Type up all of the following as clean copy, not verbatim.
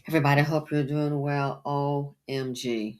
Everybody, hope you're doing well. OMG.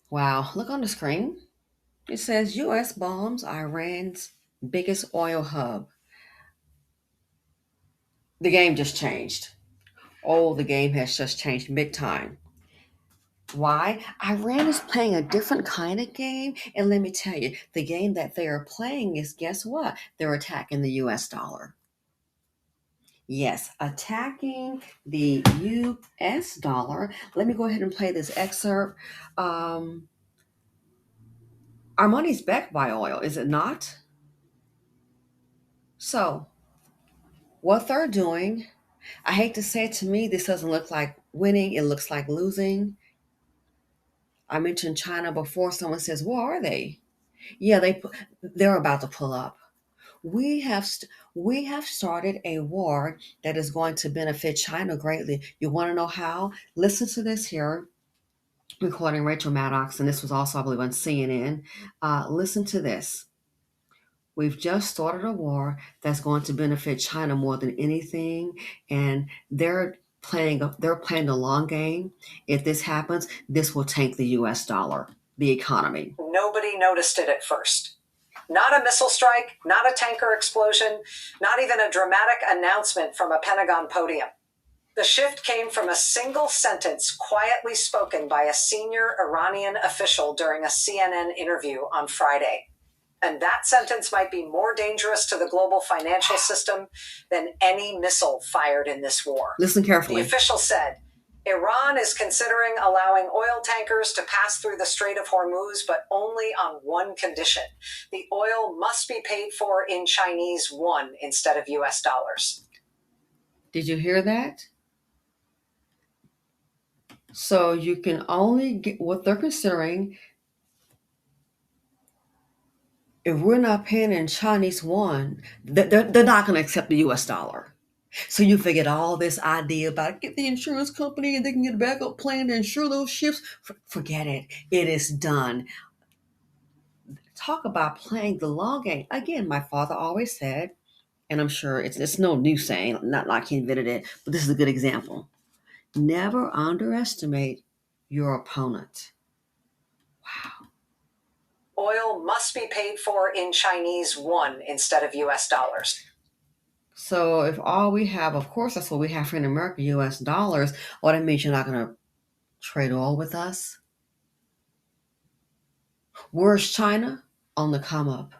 Wow, look on the screen. It says US bombs Iran's biggest oil hub. The game just changed. Oh, the game has just changed big time. Why? Iran is playing a different kind of game. And let me tell you, the game that they are playing is guess what? They're attacking the US dollar. Yes, attacking the US dollar. Let me go ahead and play this excerpt. Um, our money's backed by oil, is it not? So, what they're doing, I hate to say it, to me, this doesn't look like winning, it looks like losing. I mentioned China before. Someone says, "Where are they?" Yeah, they're about to pull up. We have started a war that is going to benefit China greatly. You want to know how? Listen to this here. Recording Rachel Maddox, and this was also, I believe, on CNN. Listen to this. We've just started a war that's going to benefit China more than anything, and they're playing the long game. If this happens, this will tank the U.S. dollar, the economy. Nobody noticed it at first. Not a missile strike, not a tanker explosion, not even a dramatic announcement from a Pentagon podium. The shift came from a single sentence quietly spoken by a senior Iranian official during a CNN interview on Friday. And that sentence might be more dangerous to the global financial system than any missile fired in this war. Listen carefully. The official said, Iran is considering allowing oil tankers to pass through the Strait of Hormuz, but only on one condition. The oil must be paid for in Chinese yuan instead of US dollars. Did you hear that? So you can only get what they're considering. If we're not paying in Chinese yuan, they're not going to accept the US dollar. So you forget all this idea about get the insurance company and they can get a backup plan to insure those ships. Forget it. It is done. Talk about playing the long game. Again, my father always said, and I'm sure it's no new saying, not like he invented it, but this is a good example. Never underestimate your opponent. Wow. Oil must be paid for in Chinese yuan instead of US dollars. So if all we have, of course, that's what we have here in America, US dollars, well, that means you're not going to trade oil with us. Where's China? On the come up.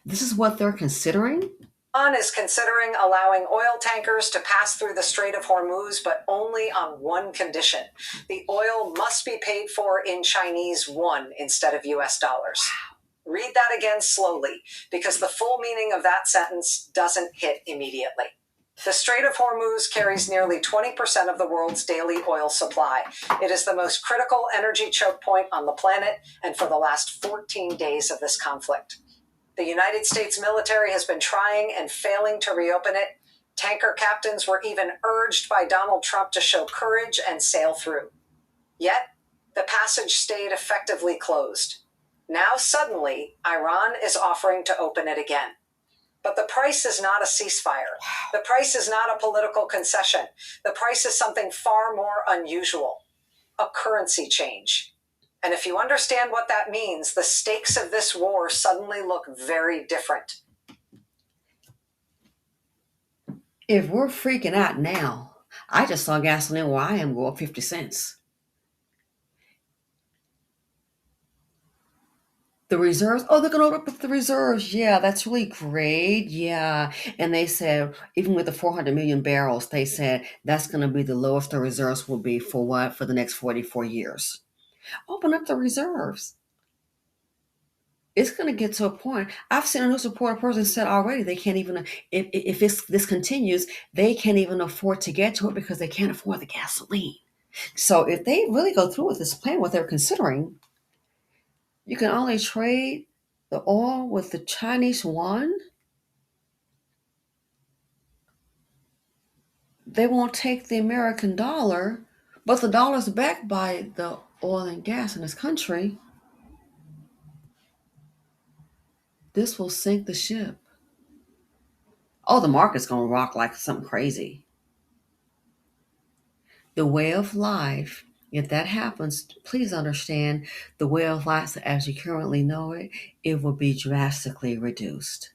This is what they're considering. Iran is considering allowing oil tankers to pass through the Strait of Hormuz, but only on one condition. The oil must be paid for in Chinese yuan instead of US dollars. Wow. Read that again slowly, because the full meaning of that sentence doesn't hit immediately. The Strait of Hormuz carries nearly 20% of the world's daily oil supply. It is the most critical energy choke point on the planet, and for the last 14 days of this conflict. The United States military has been trying and failing to reopen it. Tanker captains were even urged by Donald Trump to show courage and sail through. Yet, the passage stayed effectively closed. Now, suddenly, Iran is offering to open it again. But the price is not a ceasefire. The price is not a political concession. The price is something far more unusual, a currency change. And if you understand what that means, the stakes of this war suddenly look very different. If we're freaking out now, I just saw gasoline where I am go up 50 cents. The reserves, oh, they're going to open up the reserves. Yeah, that's really great. Yeah. And they said, even with the 400 million barrels, they said that's going to be the lowest the reserves will be for what? For the next 44 years. Open up the reserves. It's going to get to a point. I've seen a news report, a person said already they can't even, if this continues, they can't even afford to get to it because they can't afford the gasoline. So if they really go through with this plan, what they're considering, you can only trade the oil with the Chinese yuan. They won't take the American dollar, but the dollar's backed by the oil and gas in this country. This will sink the ship. Oh, the market's going to rock like something crazy. The way of life, if that happens, please understand the way of life as you currently know it, it will be drastically reduced.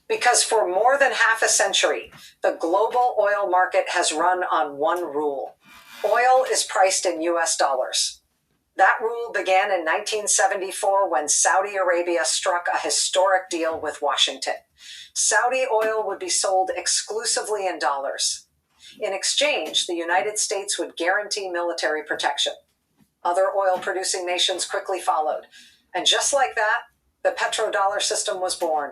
Because for more than half a century, the global oil market has run on one rule. Oil is priced in US dollars. That rule began in 1974 when Saudi Arabia struck a historic deal with Washington. Saudi oil would be sold exclusively in dollars. In exchange, the United States would guarantee military protection. Other oil-producing nations quickly followed. And just like that, the petrodollar system was born.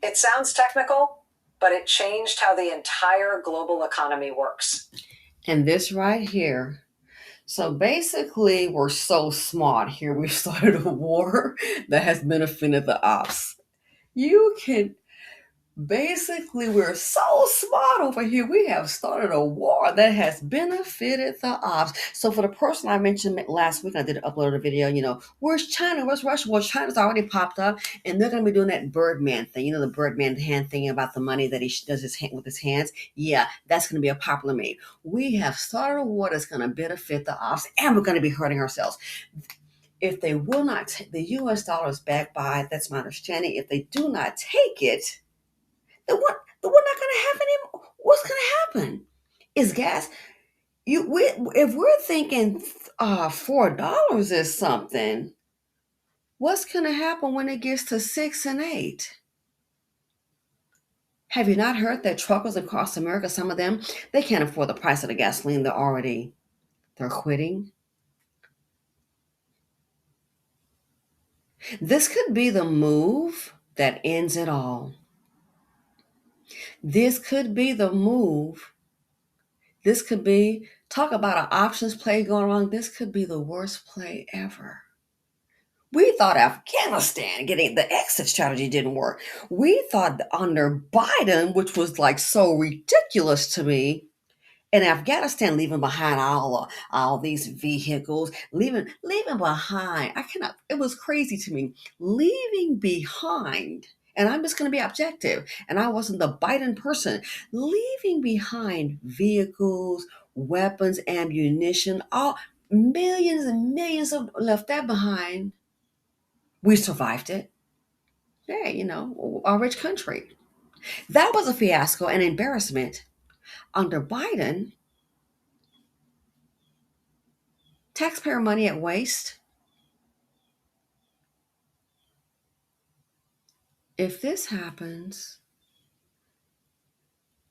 It sounds technical, but it changed how the entire global economy works. And this right here. So basically, we're so smart here. We started a war that has benefited the ops. You can basically, we're so smart over here. We have started a war that has benefited the ops. So for the person I mentioned last week, I did upload a video, where's China? Where's Russia? Well, China's already popped up, and they're going to be doing that Birdman thing. The Birdman hand thing about the money that he does with his hands. Yeah, that's going to be a popular meme. We have started a war that's going to benefit the ops, and we're going to be hurting ourselves. If they will not take the U.S. dollar is backed by, that's my understanding. If they do not take it, then we're not going to have any. What's going to happen? Is gas? If we're thinking $4 is something, what's going to happen when it gets to $6 and $8? Have you not heard that truckers across America, some of them, they can't afford the price of the gasoline. They're quitting. This could be the move that ends it all. This could be the move. This could be, talk about an options play going wrong. This could be the worst play ever. We thought Afghanistan getting the exit strategy didn't work. We thought under Biden, which was like so ridiculous to me, and Afghanistan leaving behind all these vehicles, leaving behind. It was crazy to me. Leaving behind, and I'm just going to be objective, and I wasn't the Biden person, leaving behind vehicles, weapons, ammunition, all millions and millions of left that behind. We survived it. Yeah, a rich country. That was a fiasco and embarrassment. Under Biden, taxpayer money at waste. If this happens,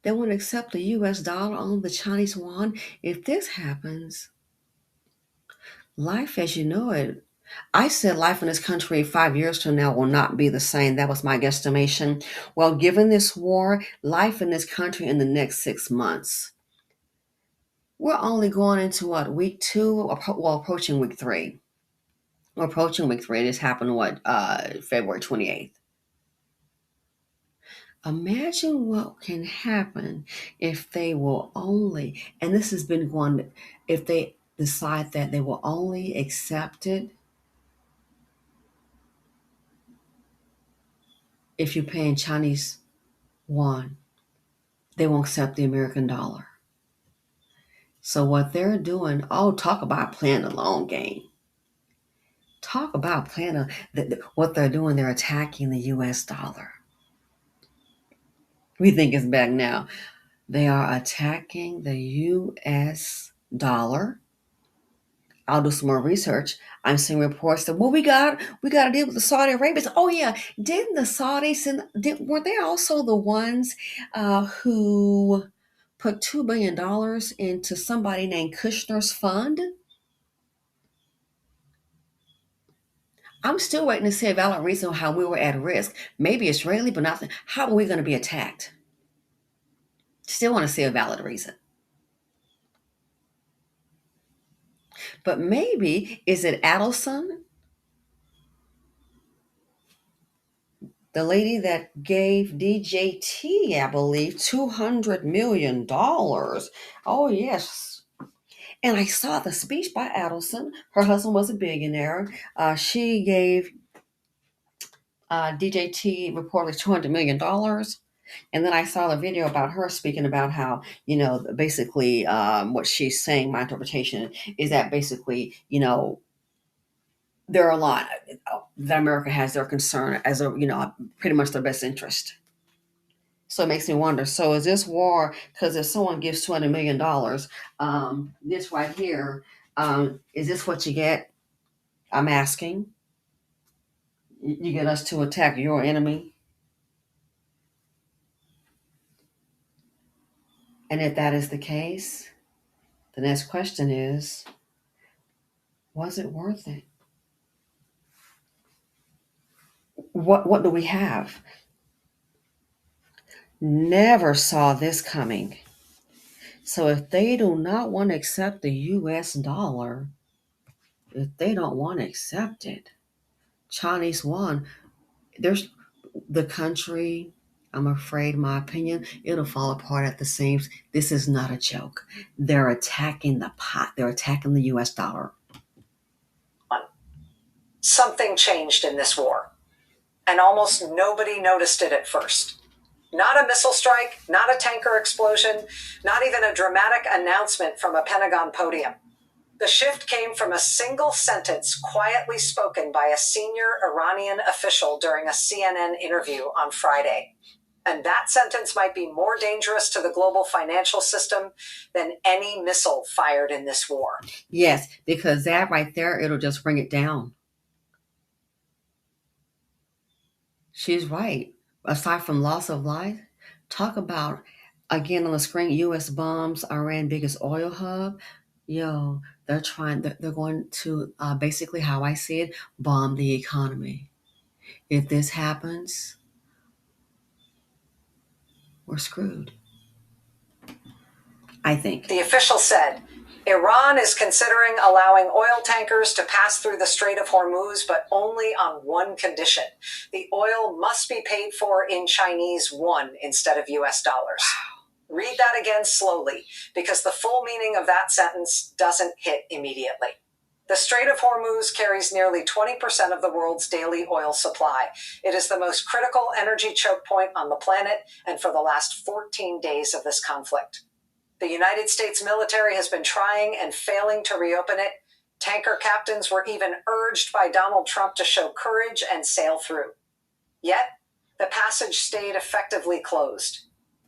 they won't accept the US dollar on the Chinese yuan. If this happens, life as you know it, I said life in this country 5 years from now will not be the same. That was my guesstimation. Well, given this war, life in this country in the next 6 months, we're only going into week 2, approaching week 3. We're approaching week 3. This happened February 28th. Imagine what can happen if they will only, and this has been going, if they decide that they will only accept it if you pay in Chinese yuan. They won't accept the American dollar. So what they're doing, talk about playing the long game. Talk about playing what they're doing. They're attacking the US dollar. We think it's back now. They are attacking the US dollar. I'll do some more research. I'm seeing reports that we got to deal with the Saudi Arabians. Oh yeah, didn't the Saudis weren't they also the ones who put $2 billion into somebody named Kushner's fund? I'm still waiting to see a valid reason how we were at risk. Maybe Israeli, but not. How are we going to be attacked? Still want to see a valid reason. But maybe, is it Adelson? The lady that gave DJT, I believe, $200 million. Oh, yes. And I saw the speech by Adelson. Her husband was a billionaire. She gave DJT reportedly $200 million. And then I saw a video about her speaking about how, basically what she's saying, my interpretation is that basically, there are a lot that America has their concern as pretty much their best interest. So it makes me wonder. So is this war because if someone gives $200 million, this right here, is this what you get? I'm asking. You get us to attack your enemy, and if that is the case, the next question is, was it worth it? What do we have? Never saw this coming. So if they do not want to accept the US dollar, if they don't want to accept it, Chinese yuan, there's the country, I'm afraid, my opinion, it'll fall apart at the seams. This is not a joke. They're attacking the pot. They're attacking the US dollar. Something changed in this war, and almost nobody noticed it at first. Not a missile strike, not a tanker explosion, not even a dramatic announcement from a Pentagon podium. The shift came from a single sentence quietly spoken by a senior Iranian official during a CNN interview on Friday. And that sentence might be more dangerous to the global financial system than any missile fired in this war. Yes, because that right there, it'll just bring it down. She's right. Aside from loss of life, talk about, again on the screen, U.S. bombs Iran biggest oil hub. They're going to basically, how I see it, bomb the economy. If this happens, we're screwed, I think. The official said, Iran is considering allowing oil tankers to pass through the Strait of Hormuz, but only on one condition. The oil must be paid for in Chinese yuan instead of US dollars. Wow. Read that again slowly, because the full meaning of that sentence doesn't hit immediately. The Strait of Hormuz carries nearly 20% of the world's daily oil supply. It is the most critical energy choke point on the planet, and for the last 14 days of this conflict. The United States military has been trying and failing to reopen it. Tanker captains were even urged by Donald Trump to show courage and sail through. Yet, the passage stayed effectively closed.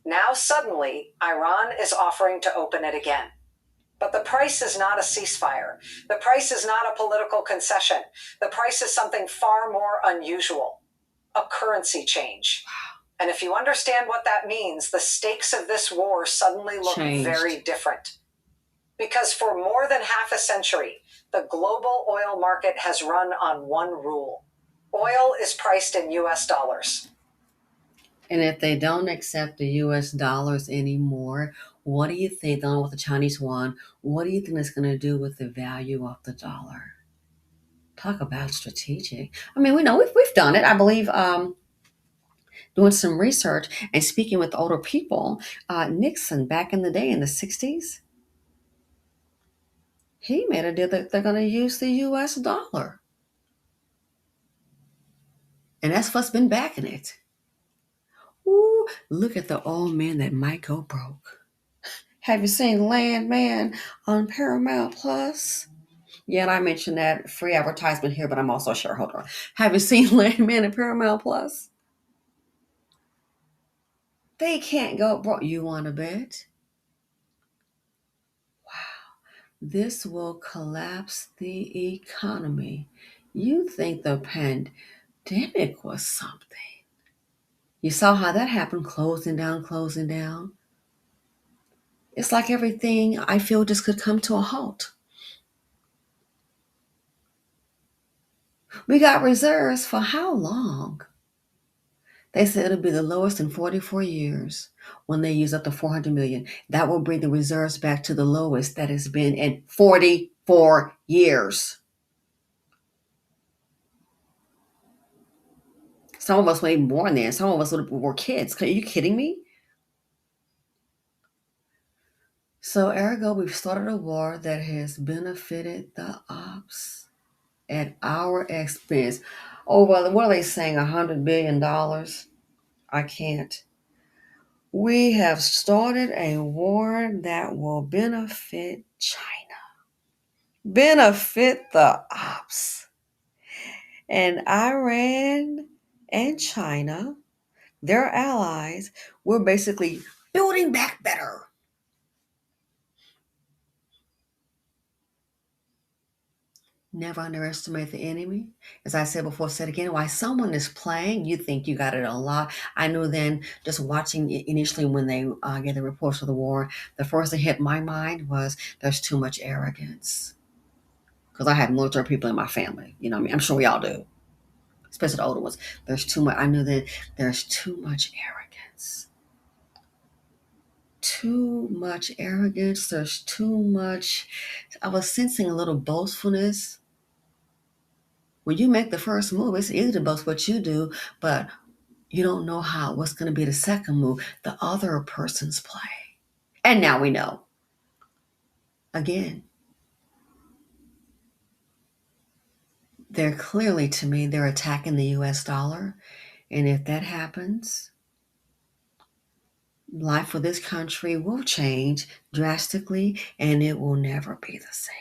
Now, suddenly, Iran is offering to open it again. But the price is not a ceasefire. The price is not a political concession. The price is something far more unusual: a currency change. And if you understand what that means, the stakes of this war suddenly look very different. Because for more than half a century, the global oil market has run on one rule: oil is priced in US dollars. And if they don't accept the US dollars anymore, what do you think, done with the Chinese yuan, what do you think it's going to do with the value of the dollar? Talk about strategic. I mean, we know we've done it. I believe doing some research and speaking with older people, Nixon back in the day in the 60s, he made a deal that they're going to use the US dollar. And that's what's been backing it. Ooh, look at the old man that might go broke. Have you seen Landman on Paramount Plus? Yeah, and I mentioned that free advertisement here, but I'm also a shareholder. Have you seen Landman and Paramount Plus? They can't go broke. You want to bet? Wow. This will collapse the economy. You think the pandemic was something. You saw how that happened, closing down, closing down. It's like everything, I feel, just could come to a halt. We got reserves for how long? They said it'll be the lowest in 44 years when they use up to 400 million. That will bring the reserves back to the lowest that has been in 44 years. Some of us were even born there. Some of us were kids. Are you kidding me? So, ergo, we've started a war that has benefited the ops at our expense. over, what are they saying, $100 billion? I can't. We have started a war that will benefit China, benefit the ops. And Iran and China, their allies, we're basically building back better. Never underestimate the enemy. As I said before, said again, while someone is playing, you think you got it a lot. I knew then, just watching it initially when they get the reports of the war, the first thing hit my mind was there's too much arrogance. Because I have military people in my family. You know what I mean? I'm sure we all do, especially the older ones. There's too much. I knew that there's too much arrogance. Too much arrogance. There's too much. I was sensing a little boastfulness. When you make the first move, it's easy to boast what you do, but you don't know what's going to be the second move, the other person's play. And now we know. Again, they're clearly, to me, they're attacking the US dollar. And if that happens, life for this country will change drastically and it will never be the same.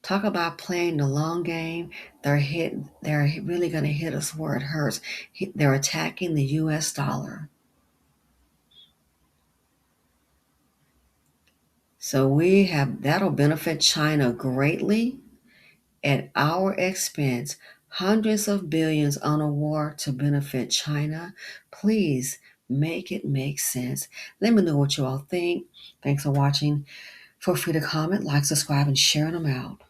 Talk about playing the long game. They're really going to hit us where it hurts. They're attacking the US dollar. So that'll benefit China greatly at our expense. Hundreds of billions on a war to benefit China. Please make it make sense. Let me know what you all think. Thanks for watching. Feel free to comment, like, subscribe, and share them out.